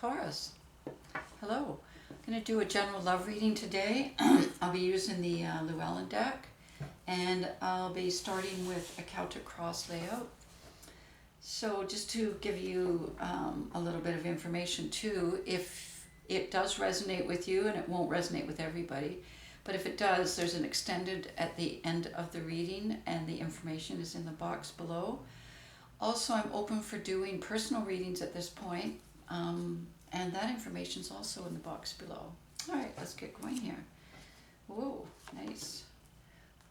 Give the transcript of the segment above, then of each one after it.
Taurus, hello. I'm going to do a general love reading today. I'll be using the Llewellyn deck, and I'll be starting with a Celtic cross layout. So just to give you a little bit of information too, if it does resonate with you, and it won't resonate with everybody, but if it does, there's an extended at the end of the reading, and the information is in the box below. Also, I'm open for doing personal readings at this point, and that information is also in the box below. All right, let's get going here. Whoa, nice.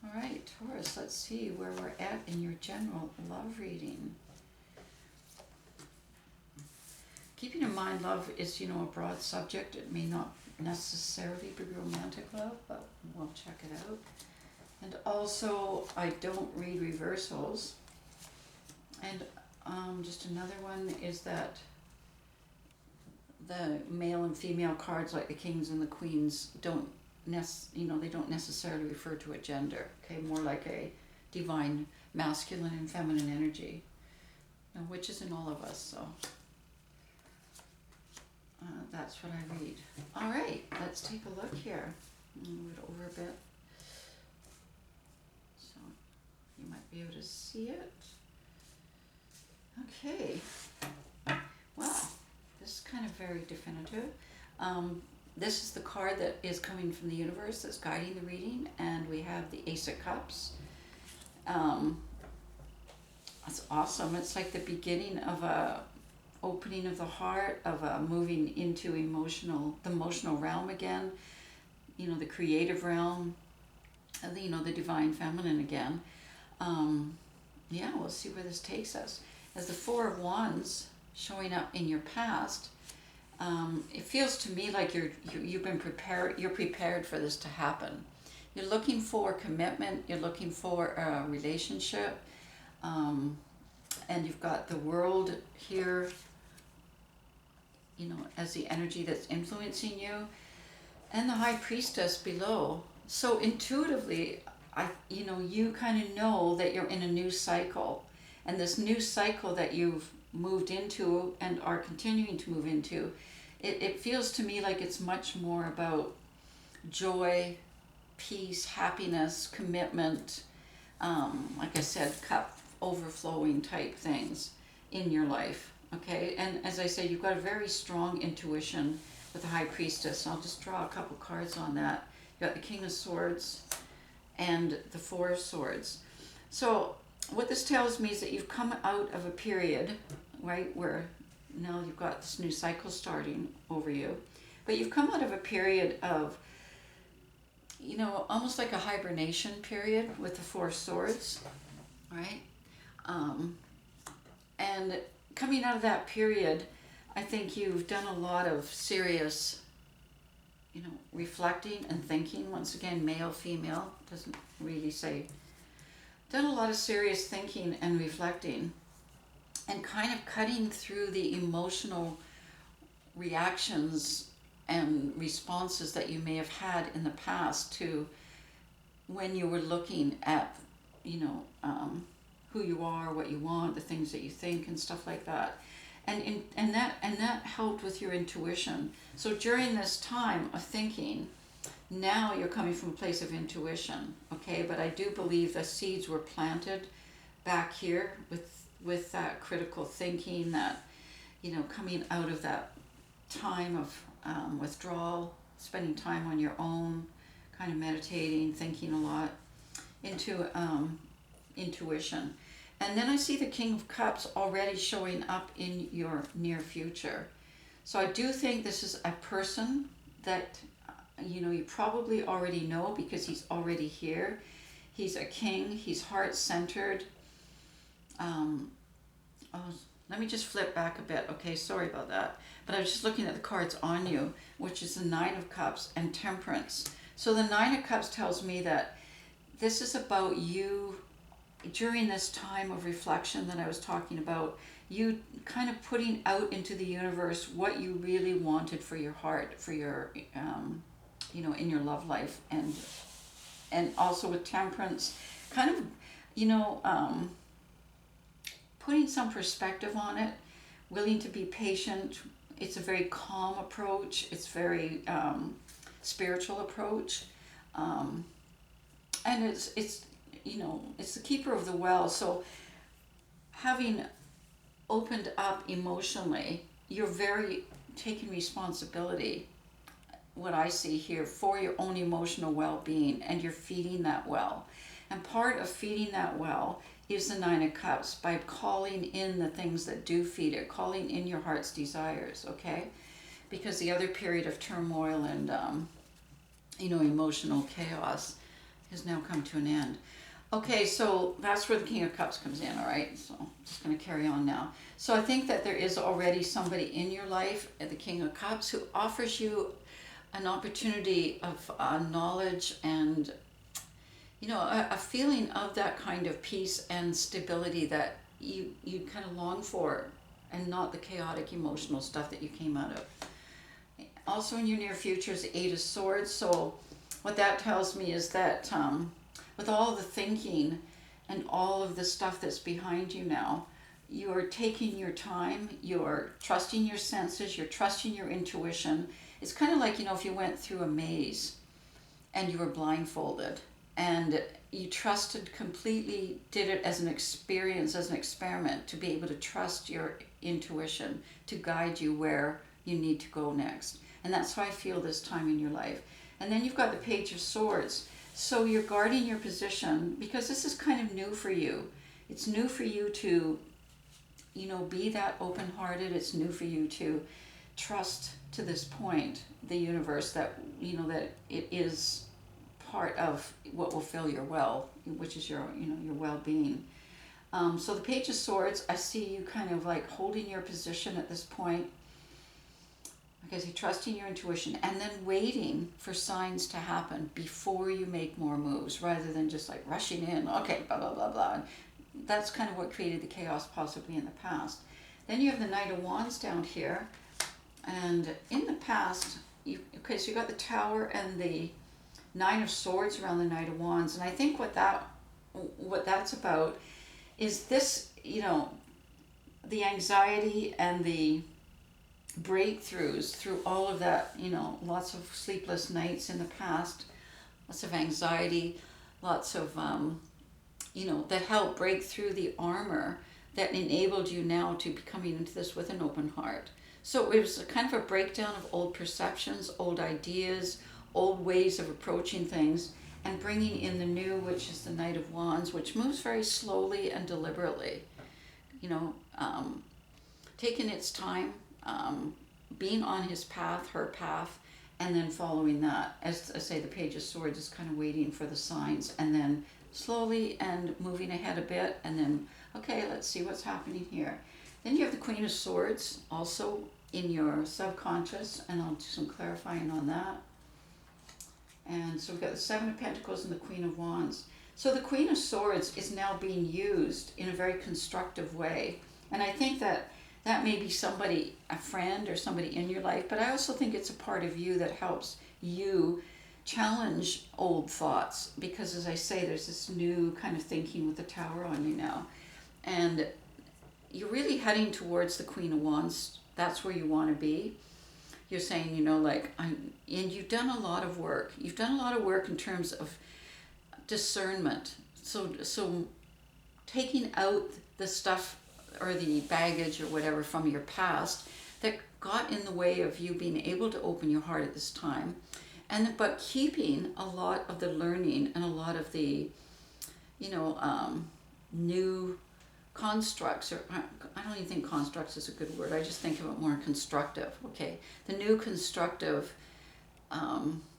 All right, Taurus, let's see where we're at in your general love reading. Keeping in mind, love is, a broad subject. It may not necessarily be romantic love, but we'll check it out. And also, I don't read reversals. And just another one is that the male and female cards, like the kings and the queens, don't they don't necessarily refer to a gender. Okay, more like a divine masculine and feminine energy, which is in all of us. So that's what I read. All right, let's take a look here. Move it over a bit so you might be able to see it. Okay, well, this is kind of very definitive. This is the card that is coming from the universe that's guiding the reading, and we have the Ace of Cups. That's awesome. It's like the beginning of a opening of the heart, of a moving into the emotional realm again, the creative realm, the divine feminine again. We'll see where this takes us. As the Four of Wands showing up in your past, it feels to me like you've been prepared. You're prepared for this to happen. You're looking for commitment. You're looking for a relationship, and you've got the World here, as the energy that's influencing you, and the High Priestess below. So intuitively, you kind of know that you're in a new cycle. And this new cycle that you've moved into and are continuing to move into, it feels to me like it's much more about joy, peace, happiness, commitment, like I said, cup overflowing type things in your life. Okay, and as I say, you've got a very strong intuition with the High Priestess. I'll just draw a couple cards on that. You've got the King of Swords and the Four of Swords. So what this tells me is that you've come out of a period, right, where now you've got this new cycle starting over you, but you've come out of a period of, almost like a hibernation period with the Four of Swords, right? And coming out of that period, I think you've done a lot of serious, reflecting and thinking. Once again, male, female, doesn't really say. Done a lot of serious thinking and reflecting, and kind of cutting through the emotional reactions and responses that you may have had in the past to when you were looking at, who you are, what you want, the things that you think, and stuff like that. And that helped with your intuition. So during this time of thinking, now you're coming from a place of intuition, okay? But I do believe the seeds were planted back here with that critical thinking, that, coming out of that time of withdrawal, spending time on your own, kind of meditating, thinking a lot, into intuition. And then I see the King of Cups already showing up in your near future. So I do think this is a person that you probably already know, because he's already here. He's a king. He's heart-centered. Let me just flip back a bit. Okay, sorry about that. But I was just looking at the cards on you, which is the Nine of Cups and Temperance. So the Nine of Cups tells me that this is about you during this time of reflection that I was talking about, you kind of putting out into the universe what you really wanted for your heart, for your in your love life, and also with Temperance, kind of, putting some perspective on it, willing to be patient. it's a very calm approach. It's very spiritual approach, and it's it's the keeper of the well. So having opened up emotionally, you're very taking responsibility, what I see here, for your own emotional well-being, and you're feeding that well. And part of feeding that well is the Nine of Cups, by calling in the things that do feed it, calling in your heart's desires, okay? Because the other period of turmoil and emotional chaos has now come to an end. Okay, so that's where the King of Cups comes in, all right? So I'm just going to carry on now. So I think that there is already somebody in your life, the King of Cups, who offers you an opportunity of knowledge and, a feeling of that kind of peace and stability that you kind of long for, and not the chaotic emotional stuff that you came out of. Also in your near future is the Eight of Swords. So what that tells me is that with all the thinking and all of the stuff that's behind you now, you're taking your time, you're trusting your senses, you're trusting your intuition. It's kind of like, if you went through a maze and you were blindfolded and you trusted completely, did it as an experience, as an experiment, to be able to trust your intuition to guide you where you need to go next. And that's how I feel this time in your life. And then you've got the Page of Swords. So you're guarding your position because this is kind of new for you. It's new for you to, be that open-hearted. It's new for you to trust to this point the universe that, that it is part of what will fill your well, which is your, your well-being. So the Page of Swords, I see you kind of like holding your position at this point, because you're trusting your intuition and then waiting for signs to happen before you make more moves, rather than just like rushing in, okay, blah, blah, blah, blah. That's kind of what created the chaos possibly in the past. Then you have the Knight of Wands down here. And in the past, so you got the Tower and the Nine of Swords around the Knight of Wands. And I think what that's about is this, the anxiety and the breakthroughs through all of that, lots of sleepless nights in the past, lots of anxiety, lots of, that helped break through the armor that enabled you now to be coming into this with an open heart. So it was a kind of a breakdown of old perceptions, old ideas, old ways of approaching things, and bringing in the new, which is the Knight of Wands, which moves very slowly and deliberately, taking its time, being on his path, her path, and then following that. As I say, the Page of Swords is kind of waiting for the signs, and then slowly and moving ahead a bit, and then, okay, let's see what's happening here. Then you have the Queen of Swords also in your subconscious, and I'll do some clarifying on that. And so we've got the Seven of Pentacles and the Queen of Wands. So the Queen of Swords is now being used in a very constructive way. And I think that may be somebody, a friend or somebody in your life, but I also think it's a part of you that helps you challenge old thoughts, because as I say, there's this new kind of thinking with the Tower on you now. And you're really heading towards the Queen of Wands. That's where you want to be. You're saying, and you've done a lot of work. You've done a lot of work in terms of discernment. So taking out the stuff or the baggage or whatever from your past that got in the way of you being able to open your heart at this time, but keeping a lot of the learning and a lot of the new constructs, or I don't even think constructs is a good word, I just think of it more constructive, okay? The new constructive,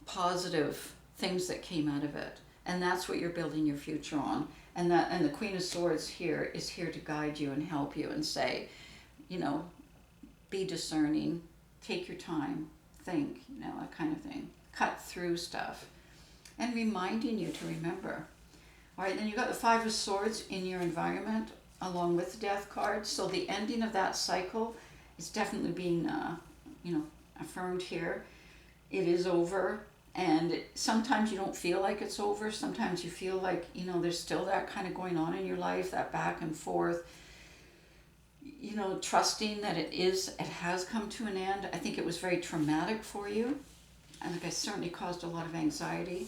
positive things that came out of it. And that's what you're building your future on. And the Queen of Swords here is here to guide you and help you and say, be discerning, take your time, think, that kind of thing. Cut through stuff. And reminding you to remember. All right, then you've got the Five of Swords in your environment, along with the Death card. So the ending of that cycle is definitely being, affirmed here. It is over, and sometimes you don't feel like it's over. Sometimes you feel like, there's still that kind of going on in your life, that back and forth. you know, trusting that it has come to an end. I think it was very traumatic for you. I think it certainly caused a lot of anxiety.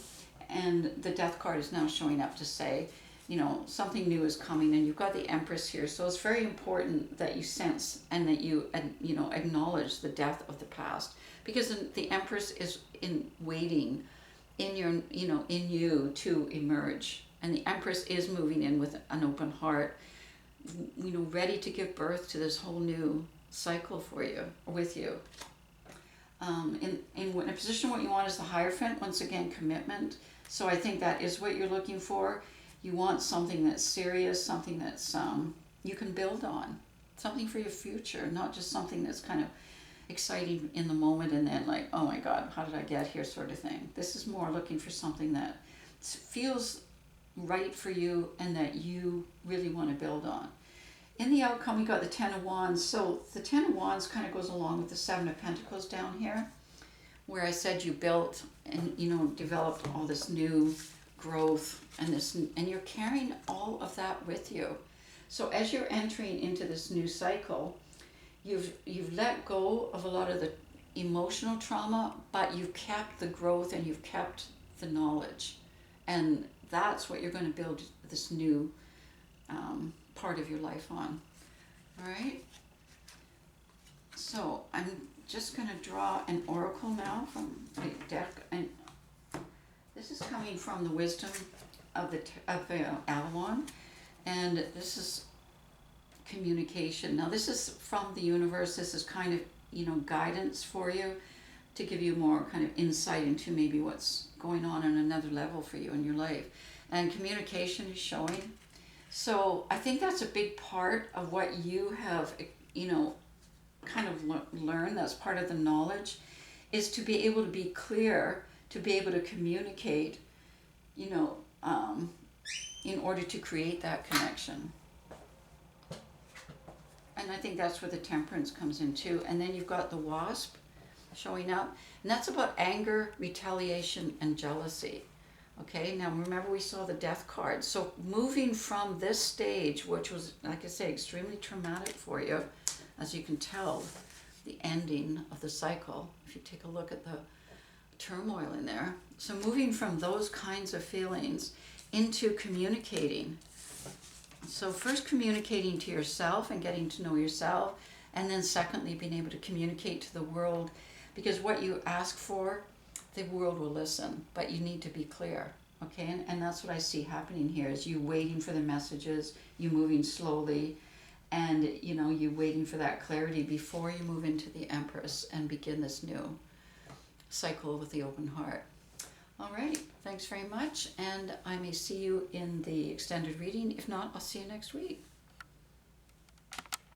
And the death card is now showing up to say, you know, something new is coming, and you've got the Empress here. So it's very important that you sense and that you know, acknowledge the death of the past, because the Empress is in waiting in your, you know, in you to emerge. And the Empress is moving in with an open heart, you know, ready to give birth to this whole new cycle for you, with you. In a position, what you want is the Hierophant, once again, commitment. So I think that is what you're looking for. You want something that's serious, something that's you can build on, something for your future, not just something that's kind of exciting in the moment and then like, oh my God, how did I get here, sort of thing. This is more looking for something that feels right for you and that you really want to build on. In the outcome, you got the Ten of Wands. So the Ten of Wands kind of goes along with the Seven of Pentacles down here, where I said you built and, you know, developed all this new growth and this, and you're carrying all of that with you. So as you're entering into this new cycle, you've let go of a lot of the emotional trauma, but you've kept the growth and you've kept the knowledge, and that's what you're going to build this new part of your life on. All right. So I'm just going to draw an oracle now from the deck, and this is coming from the wisdom of Avalon, and this is communication. Now this is from the universe. This is kind of, you know, guidance for you to give you more kind of insight into maybe what's going on another level for you in your life. And communication is showing. So I think that's a big part of what you have, you know, kind of learned. That's part of the knowledge, is to be able to be clear, to be able to communicate, you know, in order to create that connection. And I think that's where the Temperance comes in too. And then you've got the Wasp showing up, and that's about anger, retaliation, and jealousy. Okay, now remember we saw the Death card. So moving from this stage, which was, like I say, extremely traumatic for you, as you can tell, the ending of the cycle, if you take a look at the turmoil in there. So moving from those kinds of feelings into communicating. So first communicating to yourself and getting to know yourself, and then secondly being able to communicate to the world, because what you ask for, the world will listen, but you need to be clear. Okay, and that's what I see happening here, is you waiting for the messages, you moving slowly, and you know, you waiting for that clarity before you move into the Empress and begin this new cycle with the open heart. All right, thanks very much, and I may see you in the extended reading. If not, I'll see you next week.